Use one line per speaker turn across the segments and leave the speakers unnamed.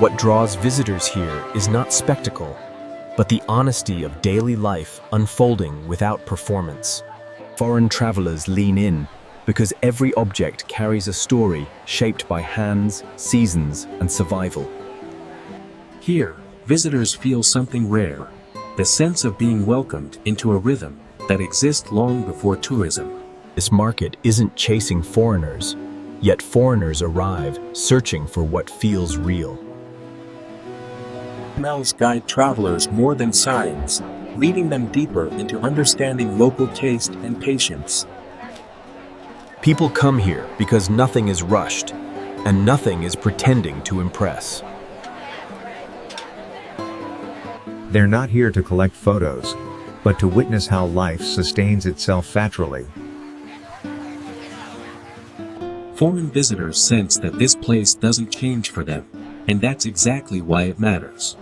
What draws visitors here is not spectacle, but the honesty of daily life unfolding without performance. Foreign travelers lean in because every object carries a story shaped by hands, seasons, and survival.
Here, visitors feel something rare, the sense of being welcomed into a rhythm that exists long before tourism.
This market isn't chasing foreigners, yet foreigners arrive searching for what feels real.
Smells guide travelers more than signs, leading them deeper into understanding local taste and patience.
People come here because nothing is rushed, and nothing is pretending to impress.
They're not here to collect photos, but to witness how life sustains itself naturally.
Foreign visitors sense that this place doesn't change for them, and that's exactly why it matters.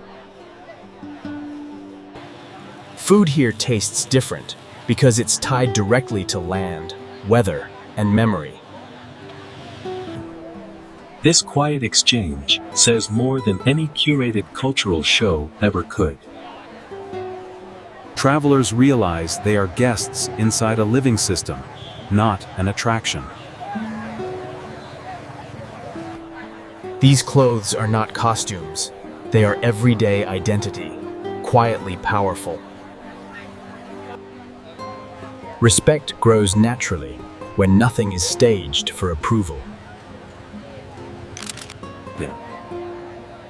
Food here tastes different because it's tied directly to land, weather, and memory.
This quiet exchange says more than any curated cultural show ever could.
Travelers realize they are guests inside a living system, not an attraction.
These clothes are not costumes. They are everyday identity, quietly powerful. Respect grows naturally when nothing is staged for approval.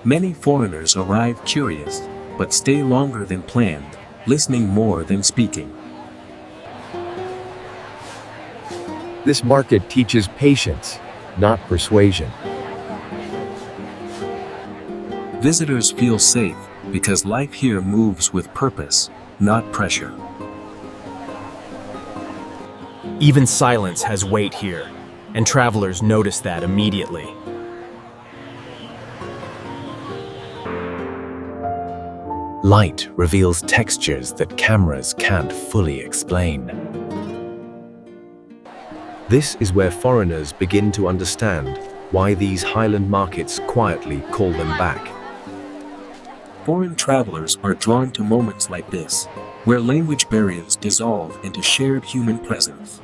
Many foreigners arrive curious, but stay longer than planned, listening more than speaking.
This market teaches patience, not persuasion.
Visitors feel safe because life here moves with purpose, not pressure.
Even silence has weight here, and travelers notice that immediately. Light reveals textures that cameras can't fully explain. This is where foreigners begin to understand why these highland markets quietly call them back.
Foreign travelers are drawn to moments like this, where language barriers dissolve into shared human presence.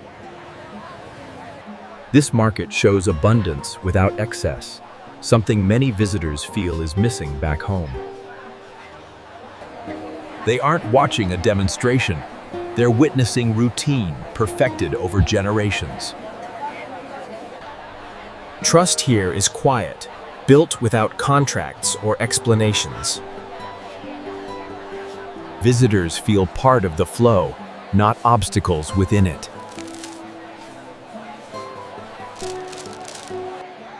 This market shows abundance without excess, something many visitors feel is missing back home. They aren't watching a demonstration. They're witnessing routine perfected over generations. Trust here is quiet, built without contracts or explanations. Visitors feel part of the flow, not obstacles within it.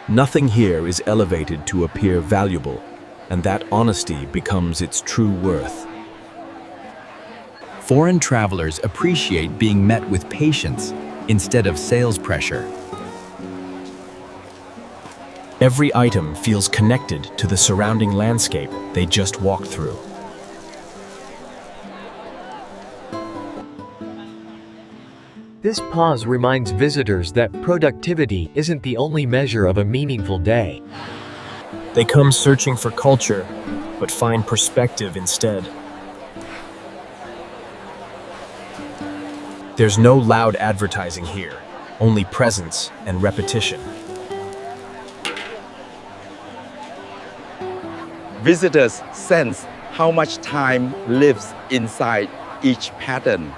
Nothing here is elevated to appear valuable, and that honesty becomes its true worth. Foreign travelers appreciate being met with patience instead of sales pressure. Every item feels connected to the surrounding landscape they just walked through.
This pause reminds visitors that productivity isn't the only measure of a meaningful day.
They come searching for culture, but find perspective instead. There's no loud advertising here, only presence and repetition.
Visitors sense how much time lives inside each pattern.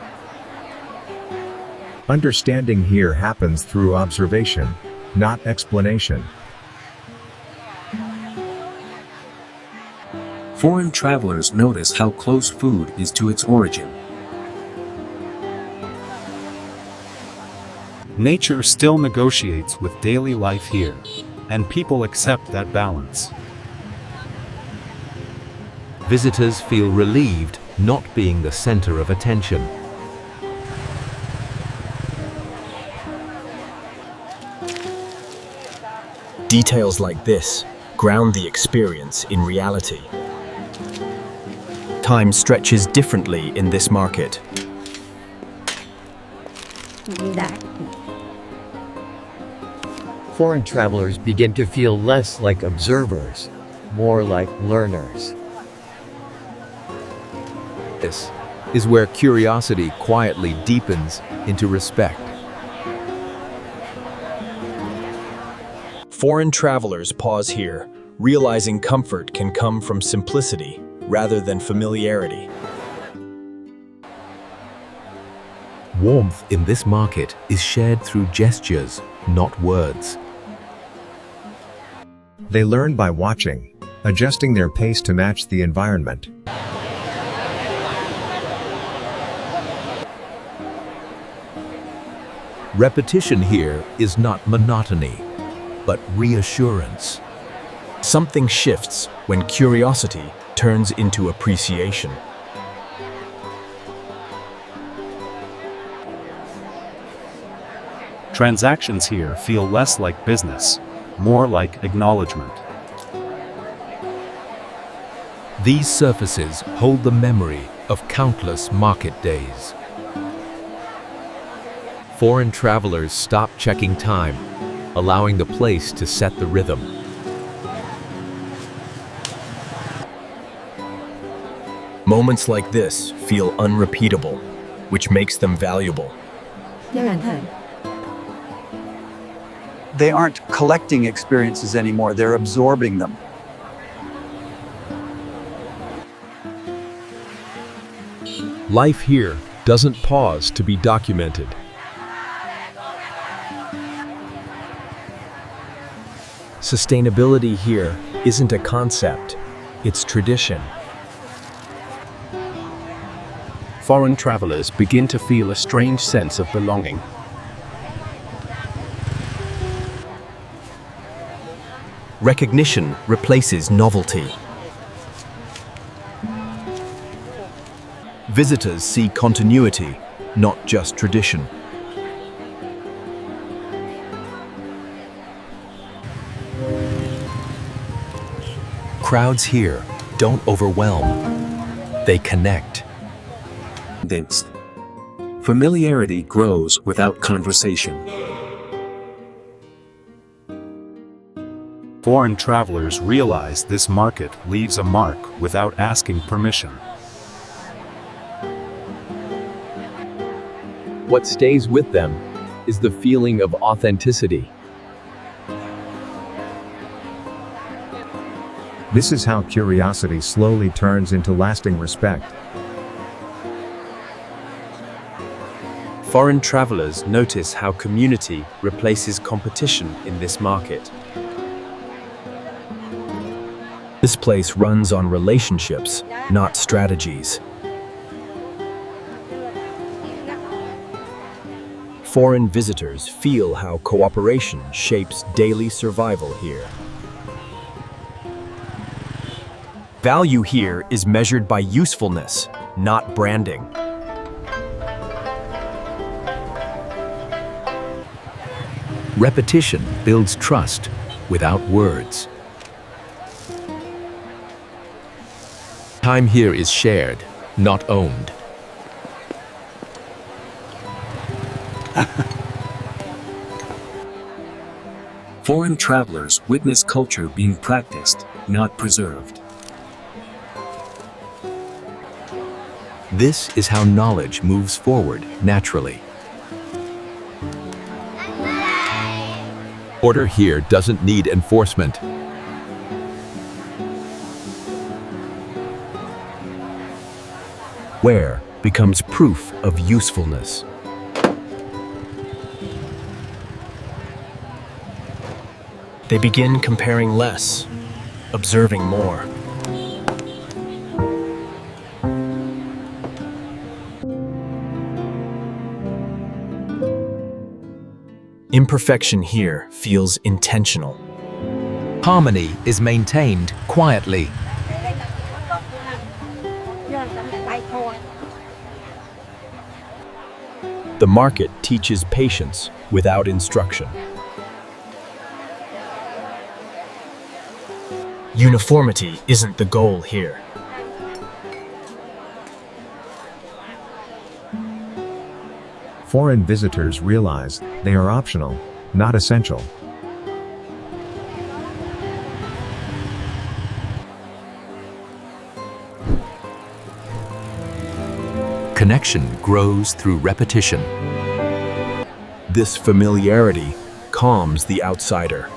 Understanding here happens through observation, not explanation.
Foreign travelers notice how close food is to its origin.
Nature still negotiates with daily life here, and people accept that balance.
Visitors feel relieved not being the center of attention. Details like this ground the experience in reality. Time stretches differently in this market.
Foreign travelers begin to feel less like observers more like learners.
This is where curiosity quietly deepens into respect.
Foreign travelers pause here, realizing comfort can come from simplicity rather than familiarity.
Warmth in this market is shared through gestures, not words.
They learn by watching, adjusting their pace to match the environment.
Repetition here is not monotony, but reassurance.
Something shifts when curiosity turns into appreciation.
Transactions here feel less like business, more like acknowledgement.
These surfaces hold the memory of countless market days. Foreign travelers stop checking time, allowing the place to set the rhythm.
Moments like this feel unrepeatable, which makes them valuable.
They aren't collecting experiences anymore, they're absorbing them.
Life here doesn't pause to be documented.
Sustainability here isn't a concept, it's tradition.
Foreign travelers begin to feel a strange sense of belonging.
Recognition replaces novelty. Visitors see continuity, not just tradition.
Crowds here don't overwhelm, they connect.
Condensed. Familiarity grows without conversation.
Foreign travelers realize this market leaves a mark without asking permission.
What stays with them is the feeling of authenticity.
This is how curiosity slowly turns into lasting respect.
Foreign travelers notice how community replaces competition in this market. This place runs on relationships, not strategies. Foreign visitors feel how cooperation shapes daily survival here. Value here is measured by usefulness, not branding.
Repetition builds trust without words. Time here is shared, not owned.
Foreign travelers witness culture being practiced, not preserved.
This is how knowledge moves forward naturally. Order here doesn't need enforcement.
Where becomes proof of usefulness. They begin comparing less, observing more. Imperfection here feels intentional.
Harmony is maintained quietly.
The market teaches patience without instruction. Uniformity isn't the goal here.
Foreign visitors realize they are optional, not essential.
connection grows through repetition.
This familiarity calms the outsider.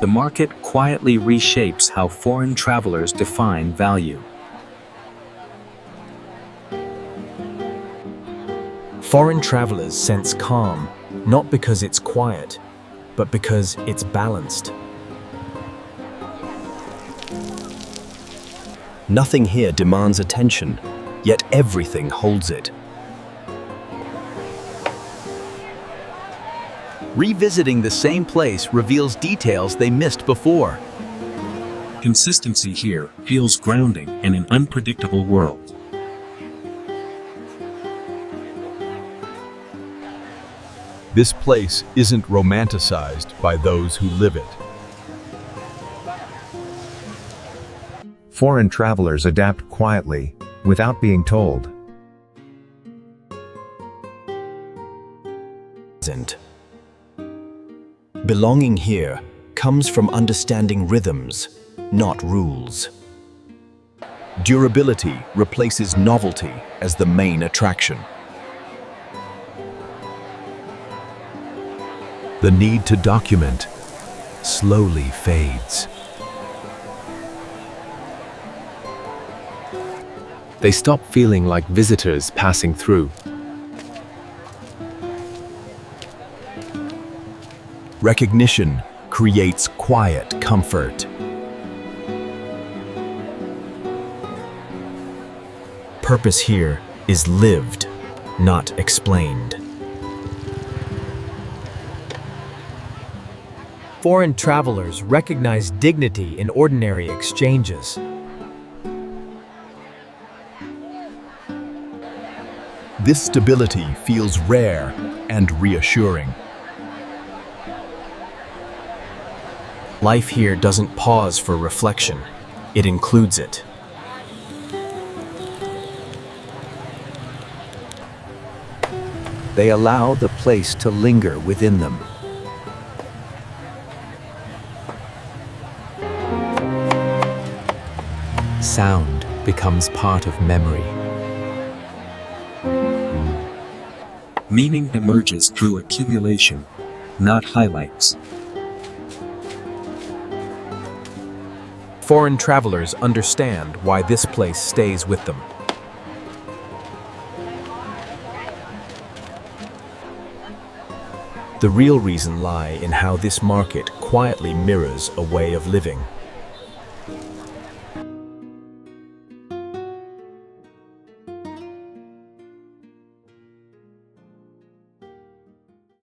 The market quietly reshapes how foreign travelers define value.
Foreign travelers sense calm, not because it's quiet, but because it's balanced. Nothing here demands attention, yet everything holds it.
Revisiting the same place reveals details they missed before.
Consistency here feels grounding in an unpredictable world.
This place isn't romanticized by those who live it.
Foreign travelers adapt quietly, without being told.
Belonging here comes from understanding rhythms, not rules. Durability replaces novelty as the main attraction.
The need to document slowly fades.
They stop feeling like visitors passing through.
Recognition creates quiet comfort. Purpose here is lived, not explained.
Foreign travelers recognize dignity in ordinary exchanges.
This stability feels rare and reassuring. Life here doesn't pause for reflection, it includes it.
They allow the place to linger within them.
Sound becomes part of memory.
Meaning emerges through accumulation, not highlights.
Foreign travelers understand why this place stays with them. The real reason lies in how this market quietly mirrors a way of living.